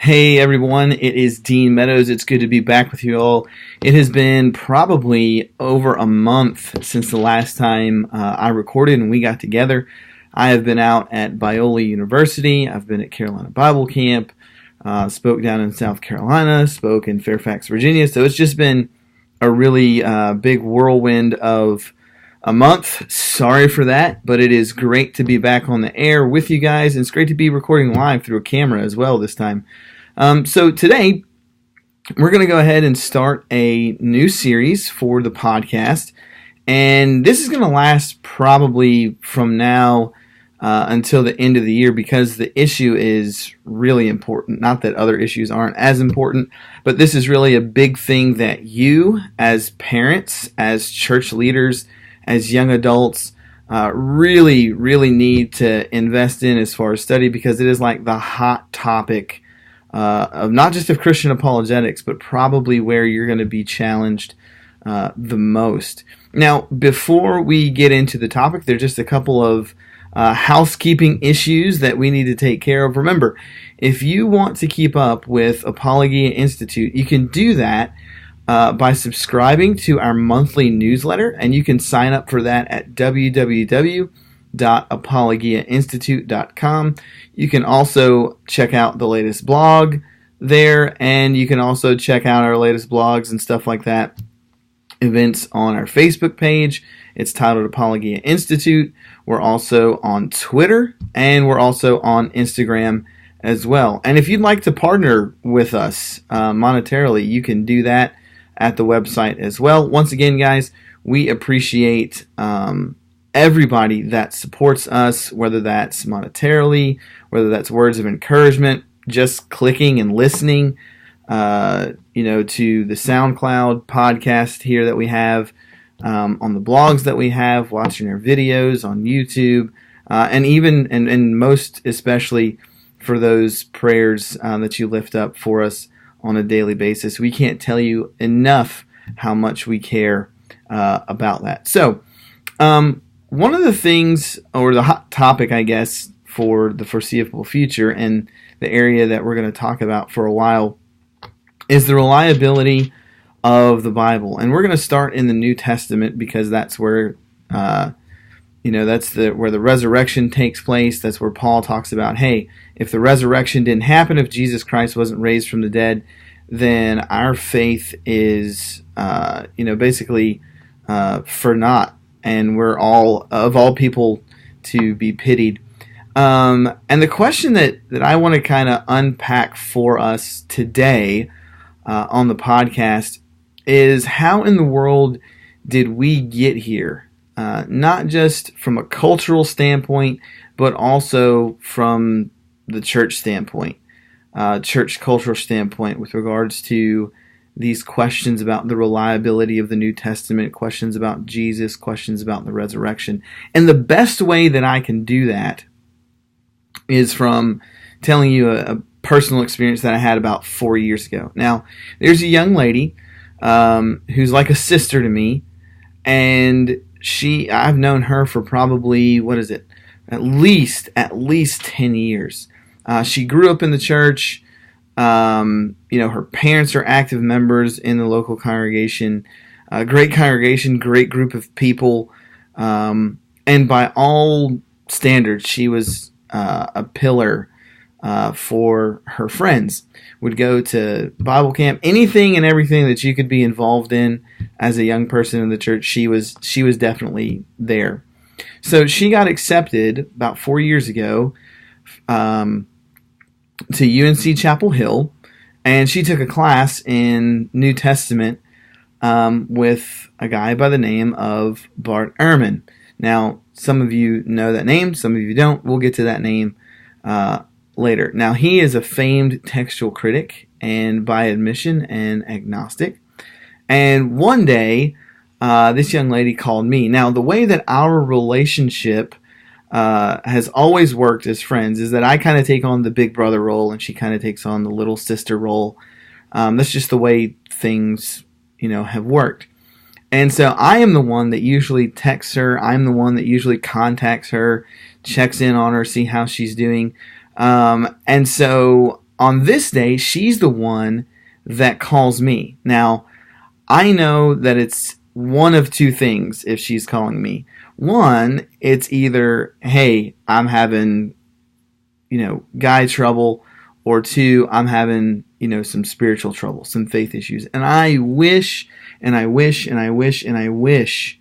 Hey everyone, it is Dean Meadows. It's good to be back with you all. It has been probably over a month since the last time I recorded and we got together. I have been out at Biola University. I've been at Carolina Bible Camp, spoke down in South Carolina, spoke in Fairfax, Virginia. So it's just been a really big whirlwind of a month. Sorry for that, but it is great to be back on the air with you guys. And it's great to be recording live through a camera as well this time. So today, we're going to go ahead and start a new series for the podcast. And this is going to last probably from now until the end of the year because the issue is really important. Not that other issues aren't as important, but this is really a big thing that you, as parents, as church leaders, as young adults, really need to invest in as far as study, because it is like the hot topic of not just of Christian apologetics, but probably where you're going to be challenged the most. Now, before we get into the topic, there's just a couple of housekeeping issues that we need to take care of. Remember, if you want to keep up with Apologia Institute, you can do that by subscribing to our monthly newsletter, and you can sign up for that at www.apologiainstitute.com. You can also check out the latest blog there, and you can also check out our latest blogs and stuff like that, events on our Facebook page. It's titled Apologia Institute. We're also on Twitter, and we're also on Instagram as well. And if you'd like to partner with us monetarily, you can do that at the website as well. Once again, guys, we appreciate everybody that supports us, whether that's monetarily, whether that's words of encouragement, just clicking and listening, to the SoundCloud podcast here that we have, on the blogs that we have, watching our videos on YouTube, and even, and most especially for those prayers that you lift up for us on a daily basis. We can't tell you enough how much we care about that. So, one of the things, or the hot topic, I guess, for the foreseeable future, and the area that we're going to talk about for a while, is the reliability of the Bible. And we're going to start in the New Testament because that's where, where the resurrection takes place. That's where Paul talks about, hey, if the resurrection didn't happen, if Jesus Christ wasn't raised from the dead, then our faith is, basically for naught. And we're all, of all people, to be pitied. And the question that I want to kind of unpack for us today on the podcast is, how in the world did we get here? Not just from a cultural standpoint, but also from the church standpoint, church cultural standpoint, with regards to these questions about the reliability of the New Testament, questions about Jesus, questions about the resurrection. And the best way that I can do that is from telling you a personal experience that I had about 4 years ago. Now, there's a young lady who's like a sister to me, and I've known her for probably, at least 10 years. She grew up in the church. Her parents are active members in the local congregation. Great congregation, great group of people. And by all standards, she was a pillar for her friends. Would go to Bible camp, anything and everything that you could be involved in as a young person in the church. She was definitely there. So she got accepted about 4 years ago to UNC Chapel Hill, and she took a class in New Testament with a guy by the name of Bart Ehrman. Now, some of you know that name, some of you don't. We'll get to that name later. Now, he is a famed textual critic, and by admission, an agnostic. And one day, this young lady called me. Now, the way that our relationship has always worked as friends is that I kind of take on the big brother role, and she kind of takes on the little sister role. That's just the way things, have worked. And so I am the one that usually texts her. I'm the one that usually contacts her, checks in on her, see how she's doing. And so on this day, she's the one that calls me. Now, I know that it's one of two things if she's calling me. One, it's either, hey, I'm having, guy trouble, or two, I'm having, some spiritual trouble, some faith issues. And I wish, and I wish, and I wish, and I wish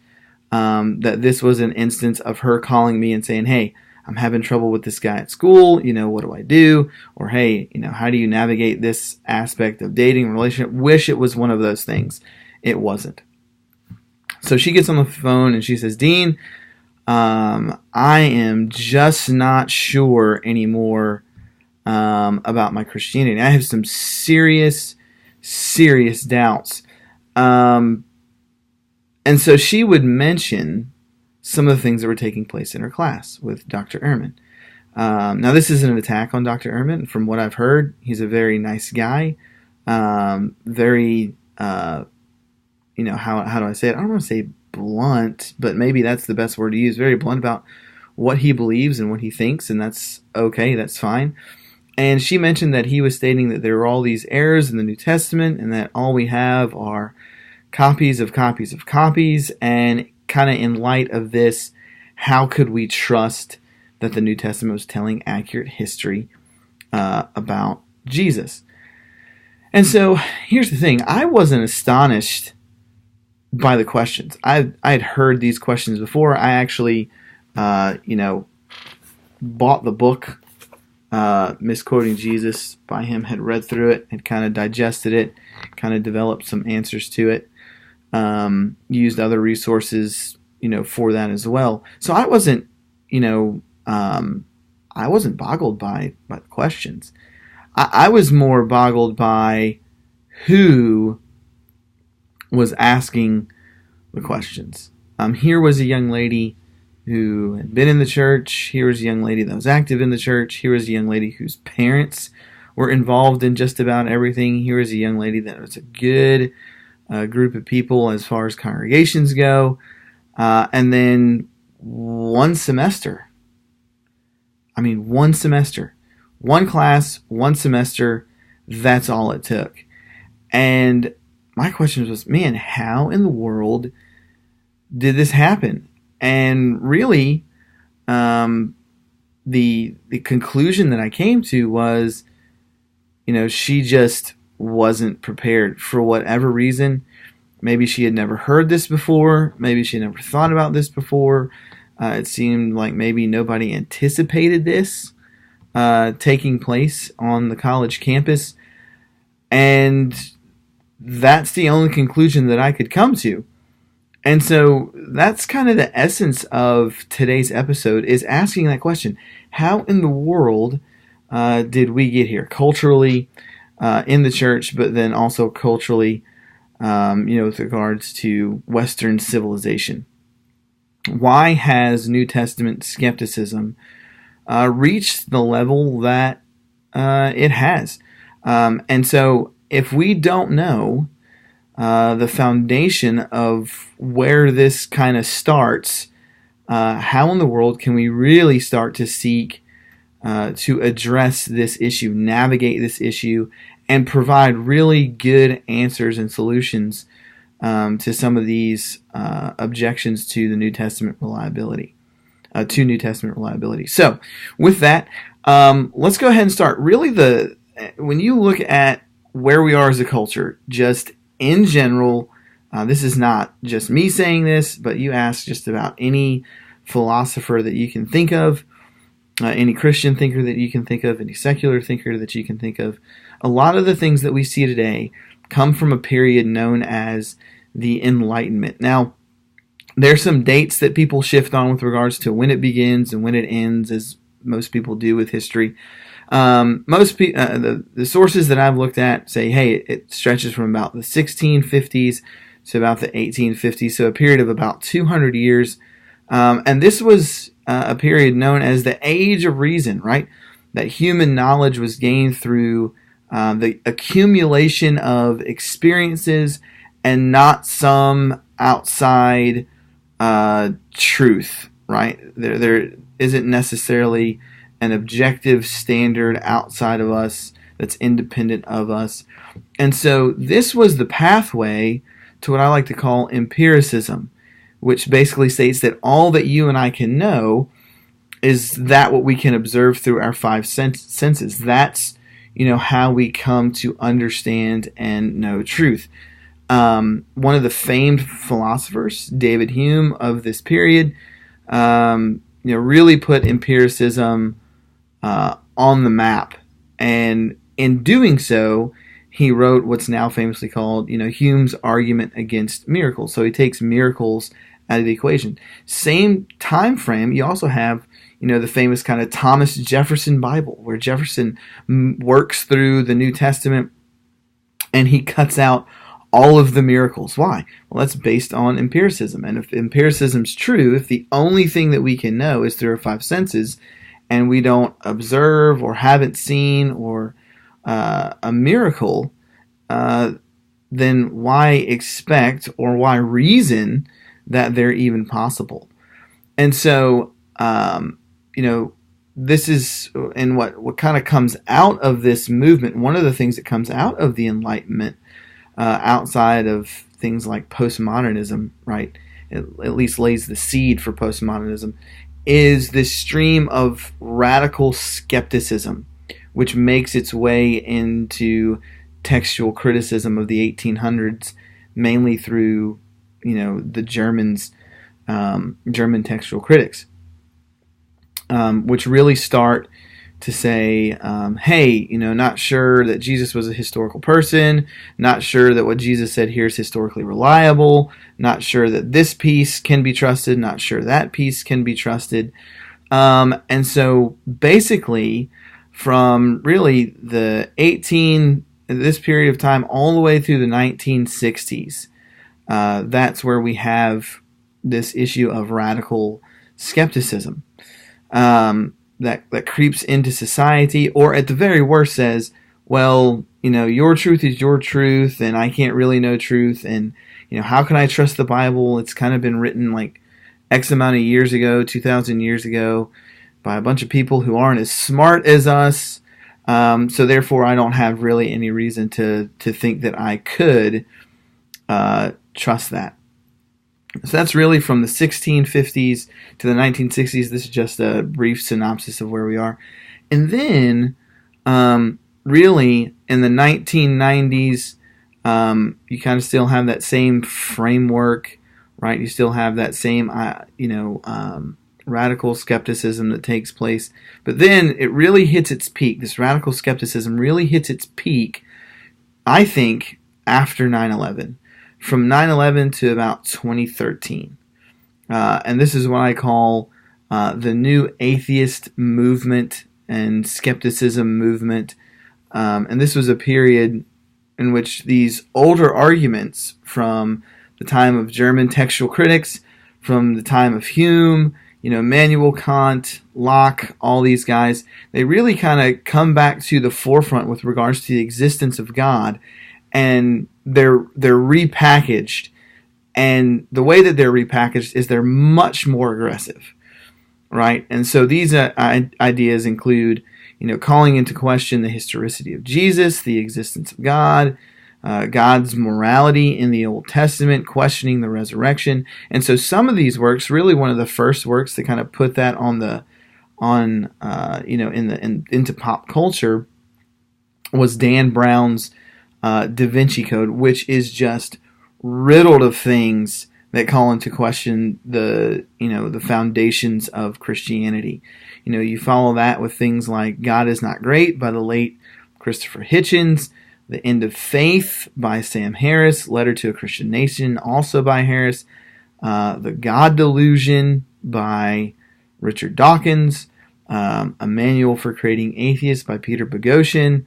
that this was an instance of her calling me and saying, hey, I'm having trouble with this guy at school, what do I do? Or, hey, how do you navigate this aspect of dating, relationship? Wish it was one of those things. It wasn't. So she gets on the phone and she says, Dean, I am just not sure anymore about my Christianity. I have some serious doubts. And so she would mention some of the things that were taking place in her class with Dr. Ehrman. Now, this isn't an attack on Dr. Ehrman. From what I've heard, he's a very nice guy. Very, how do I say it? I don't want to say blunt, but maybe that's the best word to use. Very blunt about what he believes and what he thinks, and that's okay. That's fine. And she mentioned that he was stating that there are all these errors in the New Testament and that all we have are copies of copies of copies, and kind of in light of this, how could we trust that the New Testament was telling accurate history about Jesus? And so here's the thing. I wasn't astonished by the questions. I had heard these questions before. I actually, bought the book, Misquoting Jesus by him, had read through it, had kind of digested it, kind of developed some answers to it. Used other resources, for that as well. So I wasn't, I wasn't boggled by the questions. I was more boggled by who was asking the questions. Here was a young lady who had been in the church. Here was a young lady that was active in the church. Here was a young lady whose parents were involved in just about everything. Here was a young lady that was a good group of people as far as congregations go. And then one semester. One class, one semester, that's all it took. And my question was, man, how in the world did this happen? And really, the conclusion that I came to was, she just wasn't prepared for whatever reason. Maybe she had never heard this before. Maybe she had never thought about this before. It seemed like maybe nobody anticipated this taking place on the college campus. And that's the only conclusion that I could come to. And so that's kind of the essence of today's episode, is asking that question. How in the world did we get here? Culturally, in the church, but then also culturally, with regards to Western civilization. Why has New Testament skepticism reached the level that it has? And so if we don't know the foundation of where this kind of starts, how in the world can we really start to seek to address this issue, navigate this issue, and provide really good answers and solutions to some of these objections to the New Testament reliability, So, with that, let's go ahead and start. Really, when you look at where we are as a culture, just in general, this is not just me saying this, but you ask just about any philosopher that you can think of, any Christian thinker that you can think of, any secular thinker that you can think of. A lot of the things that we see today come from a period known as the Enlightenment. Now, there's some dates that people shift on with regards to when it begins and when it ends, as most people do with history. The sources that I've looked at say, hey, it stretches from about the 1650s to about the 1850s, so a period of about 200 years. And this was a period known as the Age of Reason, right? That human knowledge was gained through the accumulation of experiences and not some outside truth, right? There isn't necessarily an objective standard outside of us that's independent of us. And so this was the pathway to what I like to call empiricism, which basically states that all that you and I can know is that what we can observe through our five senses. That's, how we come to understand and know truth. One of the famed philosophers, David Hume, of this period, really put empiricism on the map. And in doing so, he wrote what's now famously called, Hume's argument against miracles. So he takes miracles out of the equation. Same time frame, you also have, the famous kind of Thomas Jefferson Bible, where Jefferson works through the New Testament and he cuts out all of the miracles. Why? Well, that's based on empiricism. And if empiricism's true, if the only thing that we can know is through our five senses, and we don't observe or haven't seen or a miracle, then why expect or why reason that they're even possible? And so, this is, and what kind of comes out of this movement, one of the things that comes out of the Enlightenment, outside of things like postmodernism, right, it at least lays the seed for postmodernism, is this stream of radical skepticism, which makes its way into textual criticism of the 1800s, mainly through, the German textual critics, which really start to say, hey, not sure that Jesus was a historical person, not sure that what Jesus said here is historically reliable, not sure that this piece can be trusted, not sure that piece can be trusted. And so basically, from really this period of time all the way through the 1960s, that's where we have this issue of radical skepticism. That creeps into society, or at the very worst says, well, your truth is your truth, and I can't really know truth, and, how can I trust the Bible? It's kind of been written like X amount of years ago, 2,000 years ago, by a bunch of people who aren't as smart as us, so therefore I don't have really any reason to think that I could trust that. So that's really from the 1650s to the 1960s. This is just a brief synopsis of where we are. And then, really, in the 1990s, you kind of still have that same framework, right? You still have that same, radical skepticism that takes place. But then it really hits its peak. This radical skepticism really hits its peak, I think, after 9/11. From 9/11 to about 2013. And this is what I call the new atheist movement and skepticism movement. And this was a period in which these older arguments from the time of German textual critics, from the time of Hume, Immanuel Kant, Locke, all these guys, they really kind of come back to the forefront with regards to the existence of God, and they're repackaged, and the way that they're repackaged is they're much more aggressive, right? And so these ideas include, calling into question the historicity of Jesus, the existence of God, God's morality in the Old Testament, questioning the resurrection. And so some of these works, really one of the first works to kind of put that into pop culture, was Dan Brown's Da Vinci Code, which is just riddled of things that call into question the foundations of Christianity. You follow that with things like God is Not Great by the late Christopher Hitchens, The End of Faith by Sam Harris, Letter to a Christian Nation, also by Harris, The God Delusion by Richard Dawkins, A Manual for Creating Atheists by Peter Boghossian,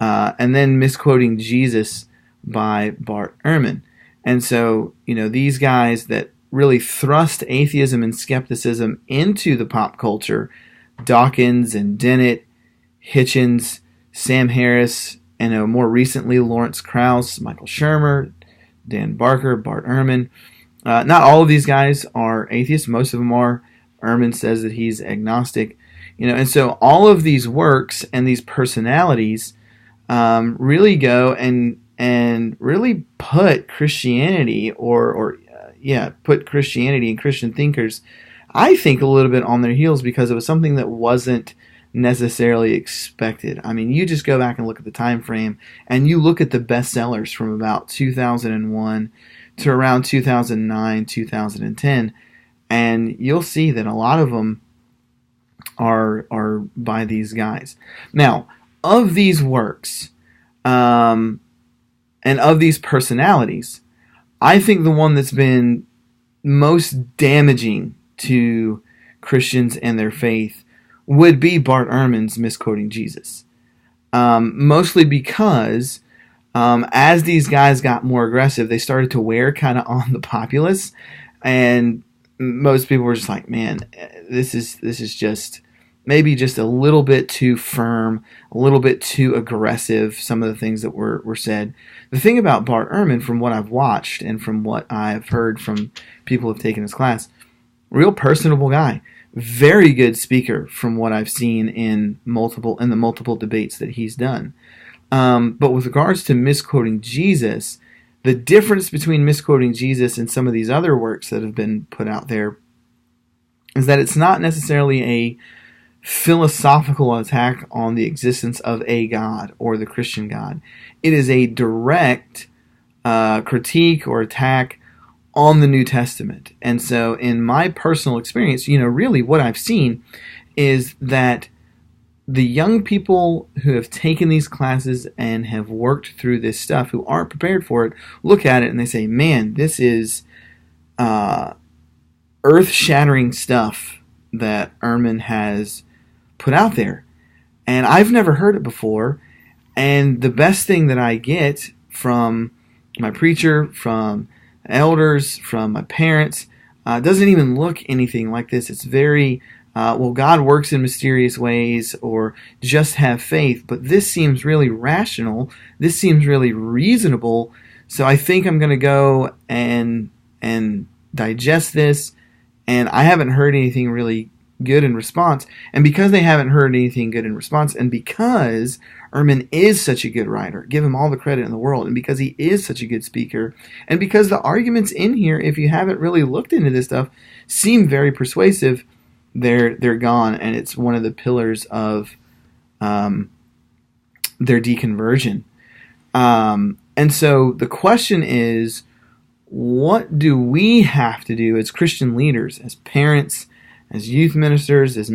and then Misquoting Jesus by Bart Ehrman. And so, these guys that really thrust atheism and skepticism into the pop culture, Dawkins and Dennett, Hitchens, Sam Harris, and more recently Lawrence Krauss, Michael Shermer, Dan Barker, Bart Ehrman. Not all of these guys are atheists. Most of them are. Ehrman says that he's agnostic. And so all of these works and these personalities really go and really put Christianity put Christianity and Christian thinkers, I think, a little bit on their heels because it was something that wasn't necessarily expected. I mean, you just go back and look at the time frame, and you look at the bestsellers from about 2001 to around 2009, 2010, and you'll see that a lot of them are by these guys. Now, of these works, and of these personalities, I think the one that's been most damaging to Christians and their faith would be Bart Ehrman's misquoting Jesus. Mostly because as these guys got more aggressive, they started to wear kind of on the populace, and most people were just like, man, this is just maybe just a little bit too firm, a little bit too aggressive, some of the things that were said. The thing about Bart Ehrman, from what I've watched and from what I've heard from people who have taken his class, real personable guy, very good speaker from what I've seen in the multiple debates that he's done. But with regards to misquoting Jesus, the difference between misquoting Jesus and some of these other works that have been put out there is that it's not necessarily a philosophical attack on the existence of a God or the Christian God. It is a direct critique or attack on the New Testament. And so in my personal experience, really what I've seen is that the young people who have taken these classes and have worked through this stuff, who aren't prepared for it, look at it and they say, man, this is earth-shattering stuff that Ehrman has put out there. And I've never heard it before. And the best thing that I get from my preacher, from elders, from my parents, doesn't even look anything like this. It's very, God works in mysterious ways, or just have faith. But this seems really rational. This seems really reasonable. So I think I'm going to go and digest this. And I haven't heard anything really good in response. And because they haven't heard anything good in response, and because Ehrman is such a good writer, give him all the credit in the world, and because he is such a good speaker, and because the arguments in here, if you haven't really looked into this stuff, seem very persuasive, they're gone, and it's one of the pillars of their deconversion. And so the question is, what do we have to do as Christian leaders, as parents, as youth ministers, as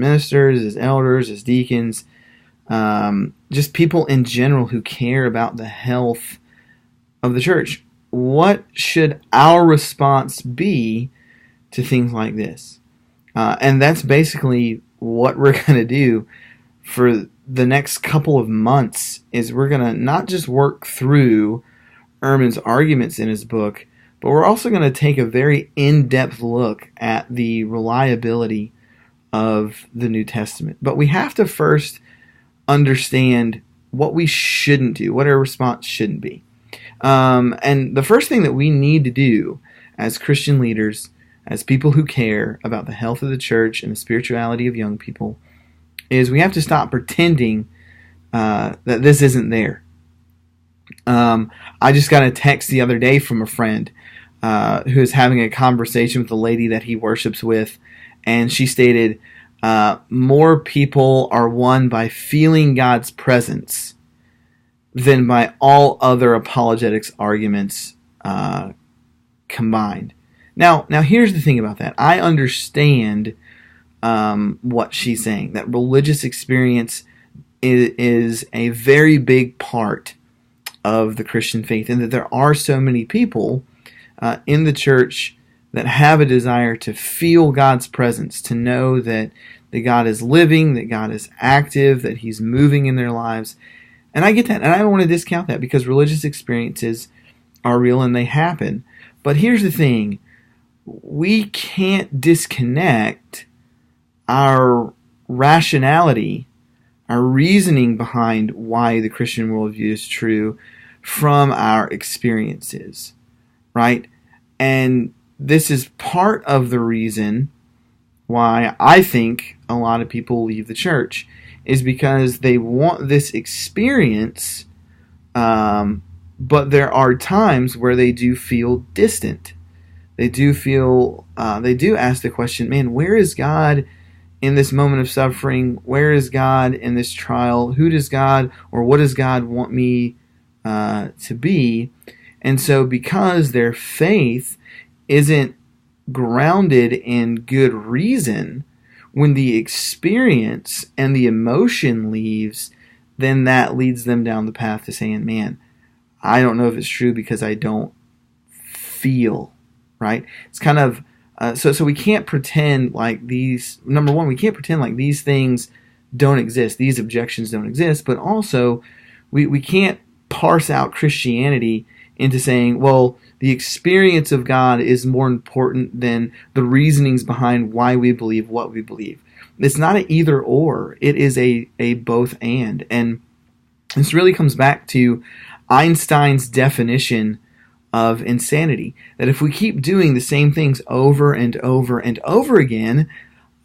elders, as deacons, just people in general who care about the health of the church? What should our response be to things like this? And that's basically what we're going to do for the next couple of months, is we're going to not just work through Ehrman's arguments in his book, but we're also going to take a very in-depth look at the reliability of the New Testament. But we have to first understand what we shouldn't do, what our response shouldn't be. And the first thing that we need to do as Christian leaders, as people who care about the health of the church and the spirituality of young people, is we have to stop pretending that this isn't there. I just got a text the other day from a friend who is having a conversation with a lady that he worships with, and she stated, more people are won by feeling God's presence than by all other apologetics arguments combined. Now here's the thing about that. I understand what she's saying, that religious experience is a very big part of the Christian faith, and that there are so many people in the church that have a desire to feel God's presence, to know that God is living, that God is active, that He's moving in their lives. And I get that, and I don't want to discount that, because religious experiences are real and they happen. But here's the thing. We can't disconnect our rationality, our reasoning behind why the Christian worldview is true, from our experiences, right? And this is part of the reason why I think a lot of people leave the church, is because they want this experience But there are times where they do feel distant. They do feel, they do ask the question, man, where is God in this moment of suffering? Where is God in this trial? Who does God, or what does God want me to be? And so because their faith isn't grounded in good reason, when the experience and the emotion leaves, then that leads them down the path to saying, man, I don't know if it's true because I don't feel, right? It's kind of, so we can't pretend like these, number one, we can't pretend like these things don't exist, these objections don't exist, but also we can't parse out Christianity into saying, well, the experience of God is more important than the reasonings behind why we believe what we believe. It's not an either or, it is a both and. And this really comes back to Einstein's definition of insanity, that if we keep doing the same things over and over and over again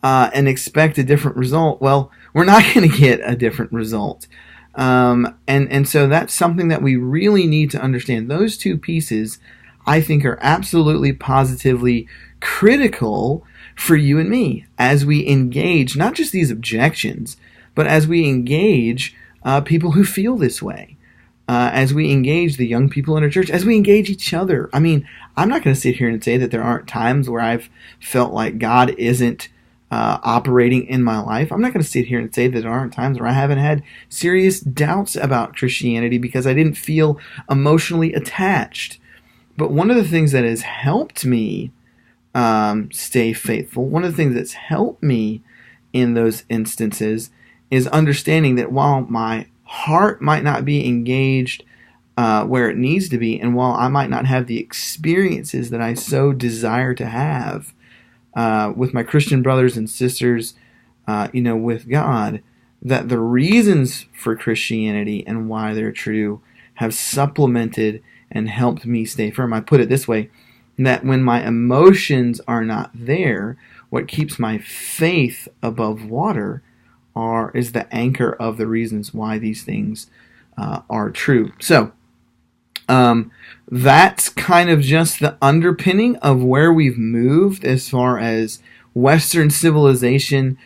and expect a different result, well, we're not going to get a different result. And so that's something that we really need to understand. Those two pieces, I think, are absolutely positively critical for you and me as we engage not just these objections, but as we engage people who feel this way. As we engage the young people in our church, as we engage each other. I mean, I'm not going to sit here and say that there aren't times where I've felt like God isn't operating in my life. I'm not going to sit here and say that there aren't times where I haven't had serious doubts about Christianity because I didn't feel emotionally attached. But one of the things that has helped me stay faithful, one of the things that's helped me in those instances is understanding that while my heart might not be engaged where it needs to be, and while I might not have the experiences that I so desire to have with my Christian brothers and sisters, with God, that the reasons for Christianity and why they're true have supplemented and helped me stay firm. I put it this way, that when my emotions are not there, what keeps my faith above water is the anchor of the reasons why these things are true. So that's kind of just the underpinning of where we've moved as far as Western civilization.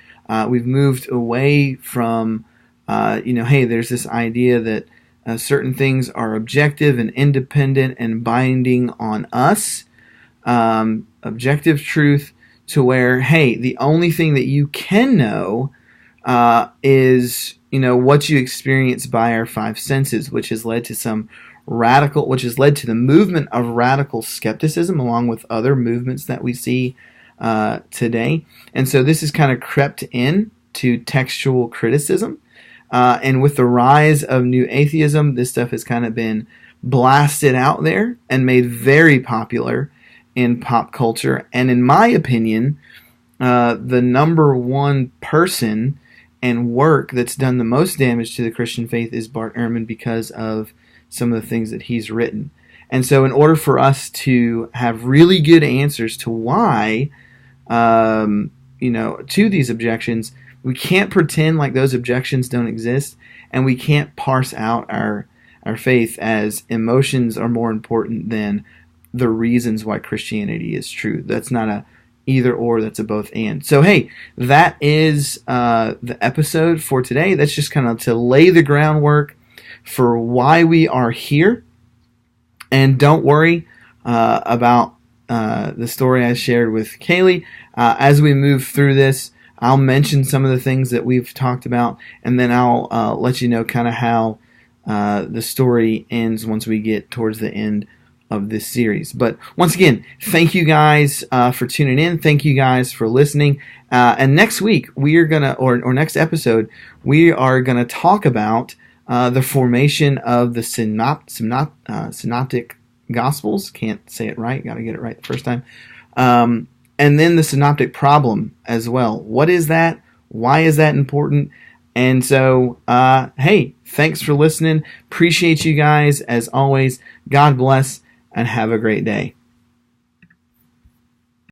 We've moved away from, hey, there's this idea that certain things are objective and independent and binding on us, objective truth, to where, hey, the only thing that you can know is, what you experience by our five senses, which has led to the movement of radical skepticism, along with other movements that we see today. And so this has kind of crept in to textual criticism. And with the rise of new atheism, this stuff has kind of been blasted out there and made very popular in pop culture. And in my opinion, the number one person and work that's done the most damage to the Christian faith is Bart Ehrman, because of some of the things that he's written. And so in order for us to have really good answers to why, to these objections, we can't pretend like those objections don't exist, and we can't parse out our faith as emotions are more important than the reasons why Christianity is true. That's not a either or, that's a both and. So hey, that is the episode for today. That's just kind of to lay the groundwork for why we are here. And don't worry about the story I shared with Kaylee. As we move through this, I'll mention some of the things that we've talked about, and then I'll let you know kind of how the story ends once we get towards the end of this series. But once again, thank you guys for tuning in. Thank you guys for listening. And next week, we are going to, or next episode, we are going to talk about the formation of the synoptic Gospels. Can't say it right. Got to get it right the first time. And then the synoptic problem as well. What is that? Why is that important? And so, hey, thanks for listening. Appreciate you guys as always. God bless and have a great day.